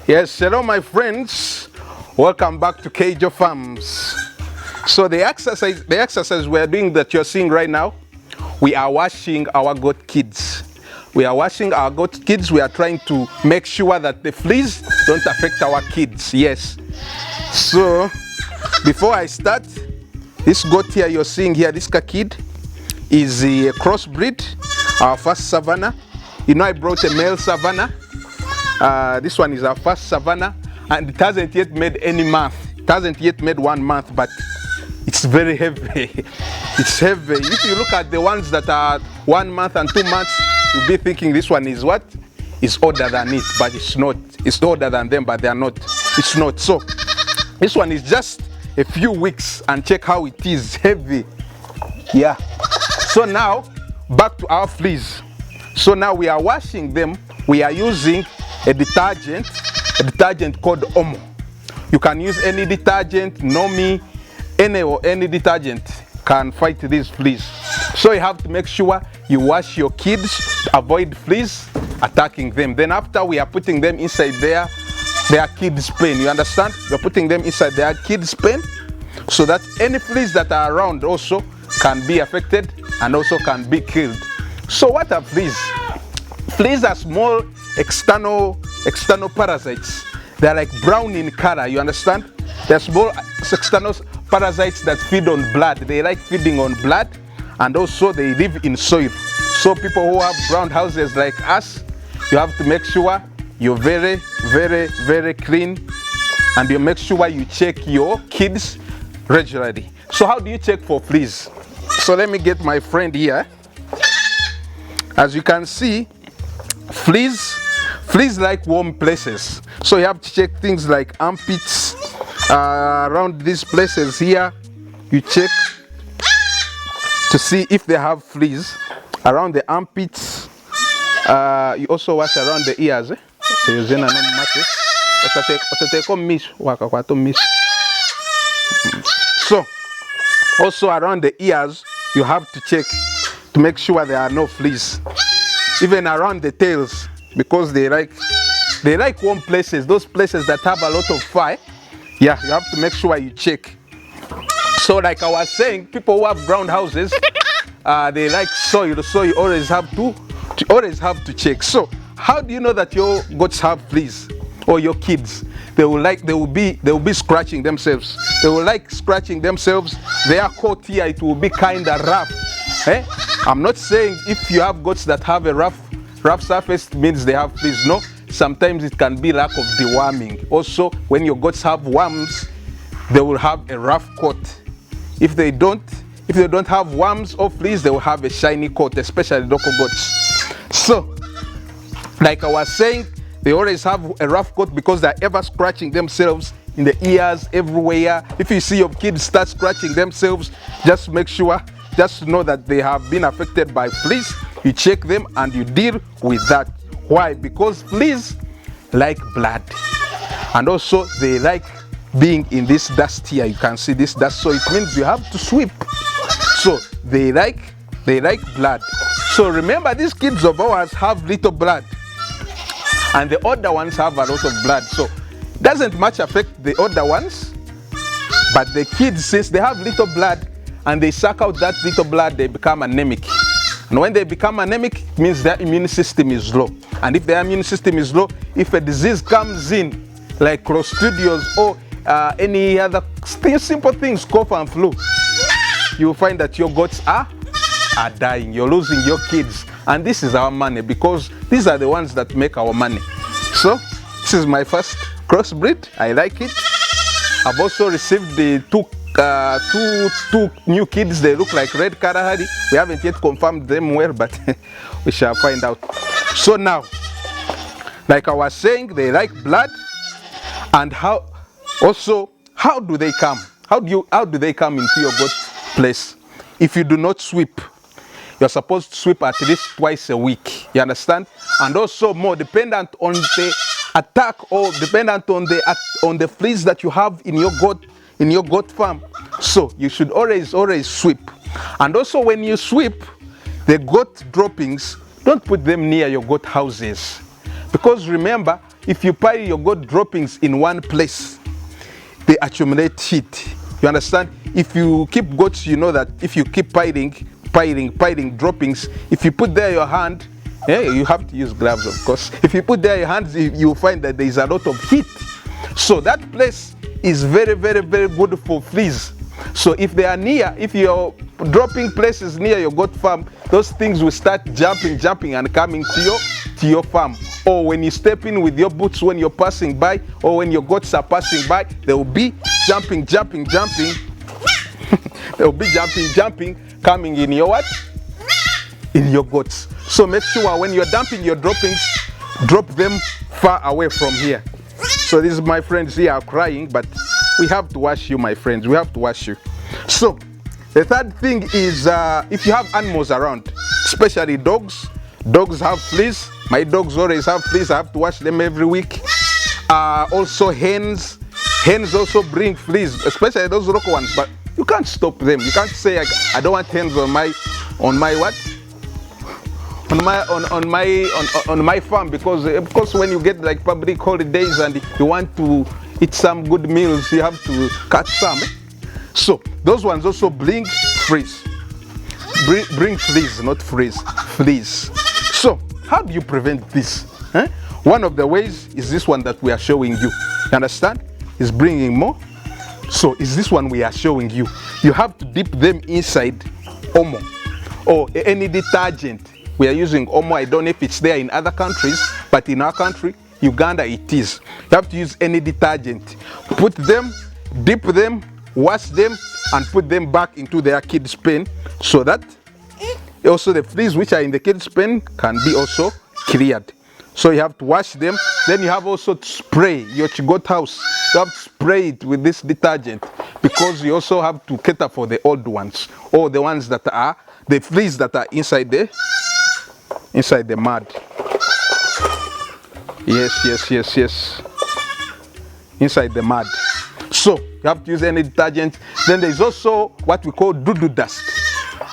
Yes, hello my friends. Welcome back to Kayjo Farms. So the exercise we're doing that you're seeing right now, we are washing our goat kids. We are washing our goat kids. We are trying to make sure that the fleas don't affect our kids. Yes. So before I start, this goat here you're seeing here, this kid is a crossbreed, our first Savannah. You know, I brought a male Savannah. This one is our first Savannah, and it hasn't yet made any month. It hasn't yet made 1 month, but it's very heavy. It's heavy. If you look at the ones that are 1 month and 2 months, you'll be thinking this one is what? Is older than it, but it's not. It's older than them, but they are not. It's not. So this one is just a few weeks, and check how it is heavy. Yeah. So now back to our fleas. So now we are washing them. We are using a detergent called Omo. You can use any detergent, Nomi, any detergent can fight these fleas. So you have to make sure you wash your kids to avoid fleas attacking them. Then after, we are putting them inside their kids' pen. You understand? We're putting them inside their kids' pen so that any fleas that are around also can be affected and also can be killed. So what are fleas? Fleas are small external parasites. They're like brown in color, you understand? They're small external parasites that feed on blood. They like feeding on blood, and also they live in soil. So people who have brown houses like us, you have to make sure you're very, very, very clean, and you make sure you check your kids regularly. So how do you check for fleas? So let me get my friend here. As you can see, fleas like warm places. So you have to check things like armpits, around these places here. You check to see if they have fleas around the armpits. You also wash around the ears. So also around the ears, you have to check to make sure there are no fleas. Even around the tails, because they like warm places, those places that have a lot of fire. Yeah, you have to make sure you check. So like I was saying, people who have brown houses, they like soil, so you always have to check. So how do you know that your goats have fleas, or your kids? They will be scratching themselves. They will like scratching themselves. Their coat here, it will be kind of rough. Eh? I'm not saying if you have goats that have a rough surface, it means they have fleas. No, sometimes it can be lack of deworming. Also, when your goats have worms, they will have a rough coat. If they don't have worms or fleas, they will have a shiny coat, especially local goats. So, like I was saying, they always have a rough coat because they're ever scratching themselves in the ears, everywhere. If you see your kids start scratching themselves, just make sure, just know that they have been affected by fleas. You check them and you deal with that. Why? Because fleas like blood, and also they like being in this dust here. You can see this dust, so it means you have to sweep. So they like blood. So remember, these kids of ours have little blood, and the older ones have a lot of blood. So it doesn't much affect the older ones, but the kids, since they have little blood and they suck out that little blood, they become anemic. And when they become anemic, it means their immune system is low. And if their immune system is low, if a disease comes in, like Clostridium or any other simple things, cough and flu, you will find that your goats are dying. You're losing your kids. And this is our money, because these are the ones that make our money. So this is my first crossbreed. I like it. I've also received the two new kids. They look like red Kalahari. We haven't yet confirmed them well, but we shall find out. So now, like I was saying, they like blood. And how do they come? How do they come into your goat place? If you do not sweep, you're supposed to sweep at least twice a week. You understand? And also more dependent on the attack, or dependent on the fleas that you have in your goat farm. So you should always sweep. And also when you sweep, the goat droppings, don't put them near your goat houses. Because remember, if you pile your goat droppings in one place, they accumulate heat. You understand? If you keep goats, you know that if you keep piling droppings, if you put there your hand, you have to use gloves, of course. If you put there your hands, you find that there is a lot of heat. So that place is very, very, very good for fleas. So if they are near, if your dropping place is near your goat farm, those things will start jumping and coming to your farm. Or when you step in with your boots when you're passing by, or when your goats are passing by, they will be jumping. They will be jumping, coming in your what? In your goats. So make sure when you're dumping your droppings, drop them far away from here. So these my friends here are crying, but we have to wash you, my friends. We have to wash you. So the third thing is if you have animals around, especially dogs. Dogs have fleas. My dogs always have fleas. I have to wash them every week. Also hens. Hens also bring fleas, especially those local ones. But you can't stop them. You can't say I don't want hens on my what? On my farm, because when you get like public holidays and you want to eat some good meals, you have to catch some. So those ones also bring fleas. Bring fleas, not fleas. Fleas. So how do you prevent this? One of the ways is this one that we are showing you. You understand? Is bringing more. So is this one we are showing you. You have to dip them inside Omo or any detergent. We are using Omo. I don't know if it's there in other countries, but in our country, Uganda, it is. You have to use any detergent. Put them, dip them, wash them, and put them back into their kids' pen, so that also the fleas which are in the kids' pen can be also cleared. So you have to wash them. Then you have also to spray your goat house. You have to spray it with this detergent, because you also have to cater for the old ones, or the ones that are the fleas that are inside the mud. Yes. Inside the mud. So you have to use any detergent. Then there's also what we call doo-doo dust.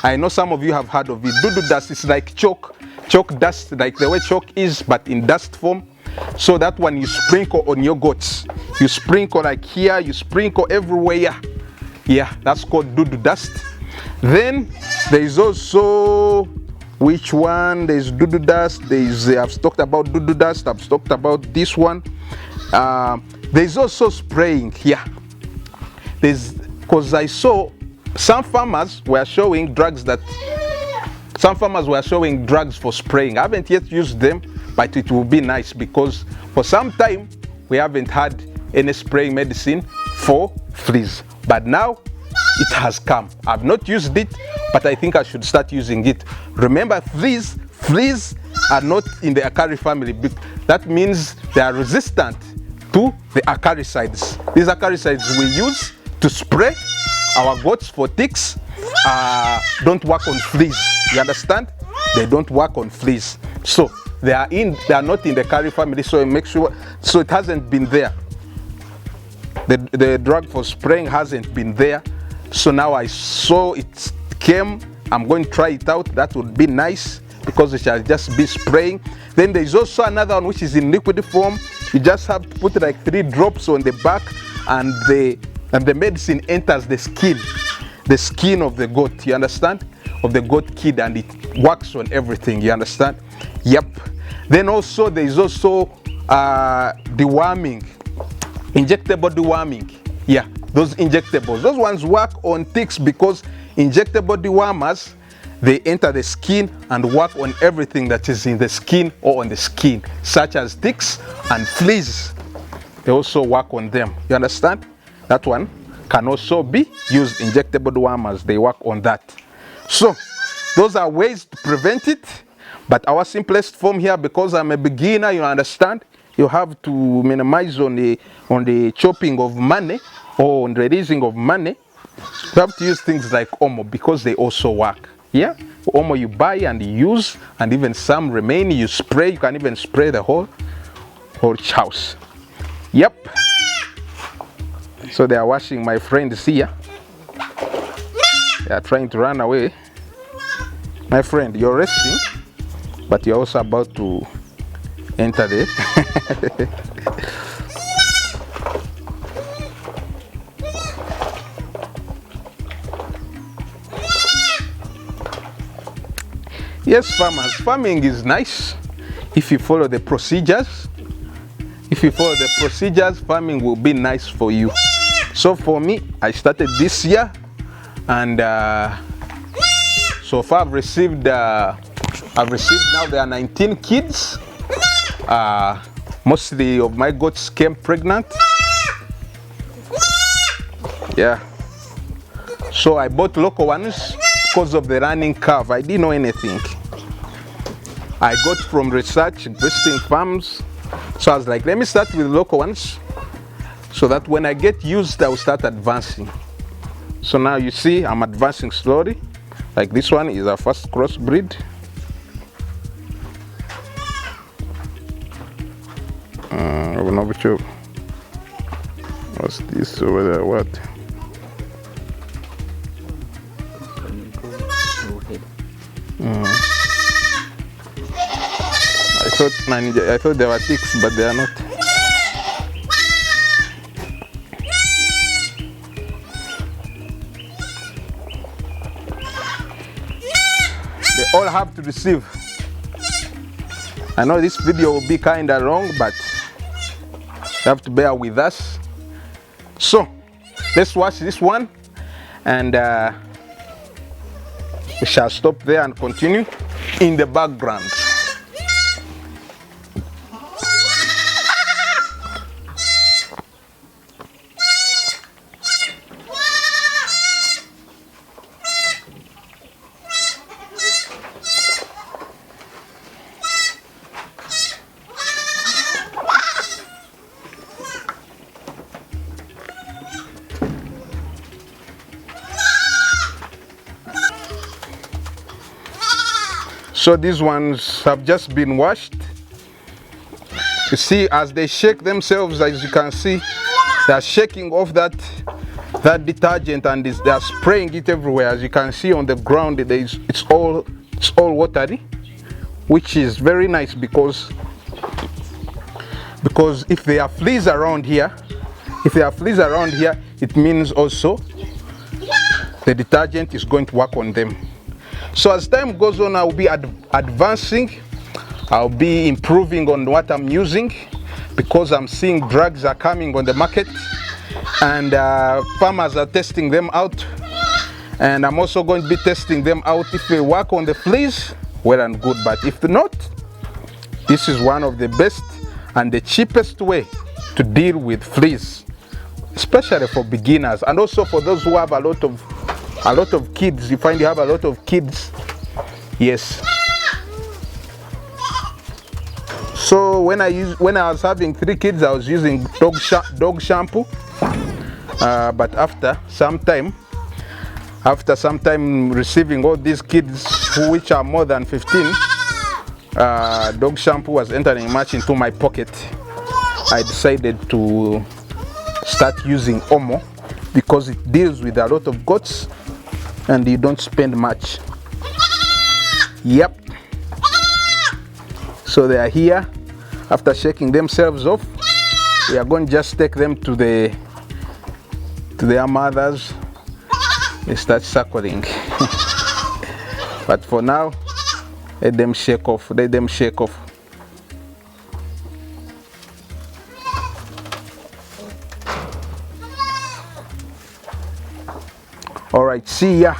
I know some of you have heard of it. Doo-doo dust is like chalk dust, like the way chalk is, but in dust form. So that one you sprinkle on your goats. You sprinkle like here, you sprinkle everywhere. Yeah, that's called doo-doo dust. Then there is also, which one? There's doo-doo dust. I've talked about doo-doo dust. I've talked about this one. There's also spraying here. Because I saw some farmers were showing drugs for spraying. I haven't yet used them, but it will be nice, because for some time we haven't had any spraying medicine for fleas. But now it has come. I've not used it, but I think I should start using it. Remember, fleas are not in the Acari family. That means they are resistant to the acaricides. These acaricides we use to spray our goats for ticks don't work on fleas. You understand? They don't work on fleas. So they are not in the Acari family. So make sure. So it hasn't been there. The drug for spraying hasn't been there. So now I saw it came. I'm going to try it out. That would be nice, because it shall just be spraying. Then there is also another one which is in liquid form. You just have to put like 3 drops on the back, and the medicine enters the skin of the goat. You understand? Of the goat kid, and it works on everything. You understand? Yep. Then also there is also deworming, injectable deworming. Yeah, those injectables. Those ones work on ticks, because injectable dewormers, they enter the skin and work on everything that is in the skin or on the skin, such as ticks and fleas. They also work on them. You understand? That one can also be used, injectable dewormers. They work on that. So those are ways to prevent it. But our simplest form here, because I'm a beginner, you understand, you have to minimize on the chopping of money, or on the releasing of money. You have to use things like Omo, because they also work. Yeah, Omo you buy and use, and even some remain, you spray. You can even spray the whole house. Yep. So they are washing my friends here. They are trying to run away. My friend, you're resting, but you're also about to enter there. Yes, farmers, farming is nice if you follow the procedures. If you follow the procedures, farming will be nice for you. So for me, I started this year, and so far I've received now there are 19 kids. Mostly of my goats came pregnant. Yeah. So I bought local ones because of the running curve. I didn't know anything. I got from research, visiting farms. So I was like, let me start with local ones so that when I get used, I will start advancing. So now you see I'm advancing slowly. Like this one is our first crossbreed. What's this over there? What? I thought they were ticks, but they are not. They all have to receive. I know this video will be kind of long, but you have to bear with us. So let's watch this one, and we shall stop there and continue in the background. So these ones have just been washed. You see, as they shake themselves, as you can see, they are shaking off that detergent, and they are spraying it everywhere. As you can see on the ground, it's all watery, which is very nice because if there are fleas around here, it means also the detergent is going to work on them. So as time goes on, I'll be advancing. I'll be improving on what I'm using because I'm seeing drugs are coming on the market, and farmers are testing them out. And I'm also going to be testing them out. If they work on the fleas, well and good. But if not, this is one of the best and the cheapest way to deal with fleas, especially for beginners and also for those who have a lot of kids. You find you have a lot of kids. Yes. So when I was having 3 kids, I was using dog shampoo. But after some time receiving all these kids which are more than 15, dog shampoo was entering much into my pocket. I decided to start using Omo because it deals with a lot of goats and you don't spend much. Yep. So they are here. After shaking themselves off, we are going to just take them to their mothers. They start suckling. But for now, let them shake off. All right, see ya.